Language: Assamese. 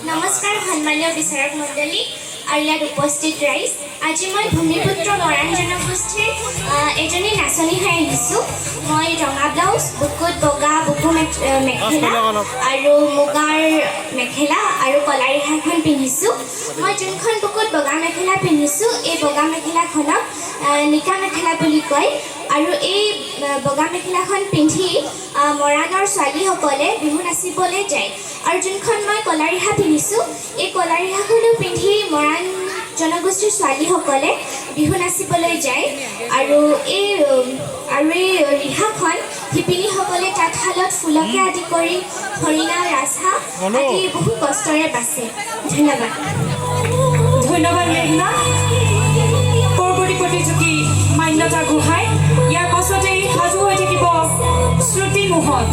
নমস্কাৰ সন্মানীয় বিচাৰক মণ্ডলী আৰু ইয়াত উপস্থিত ৰাইজ। আজি মই ভূমিপুত্ৰ মৰাণ জনগোষ্ঠীৰ এজনী নাচনী হৈ আহিছোঁ। মই ৰঙা ব্লাউজ, বুকুত বগা বুকু মেখেলা আৰু মুগাৰ মেখেলা আৰু কলা ৰিহাখন পিন্ধিছোঁ। মই যোনখন বুকুত বগা মেখেলা পিন্ধিছোঁ, এই বগা মেখেলাখনক নিকা মেখেলা বুলি কয়। আৰু এই বগা মেখেলাখন পিন্ধি মৰাণৰ ছোৱালীসকলে বিহু নাচিবলৈ যায়। আৰু যোনখন মই কলা ৰিহা পিন্ধিছোঁ, এই কলা ৰিহাখনো পিন্ধি মৰাণ জনগোষ্ঠীৰ ছোৱালীসকলে বিহু নাচিবলৈ যায়। আৰু এই ৰিহাখন শিপিনীসকলে তাঁতশালত ফুলকে আদি কৰি হৰিণা ৰাজহাঁহ আদি বহু কষ্টৰে বাচে। ধন্যবাদ। ধন্যবাদ মেঘনা। পৰৱৰ্তী প্ৰতিযোগী মান্যতা গোহাঁই। ইয়াৰ পাছতেই সাজু হৈ থাকিব শ্ৰুতি মোহন।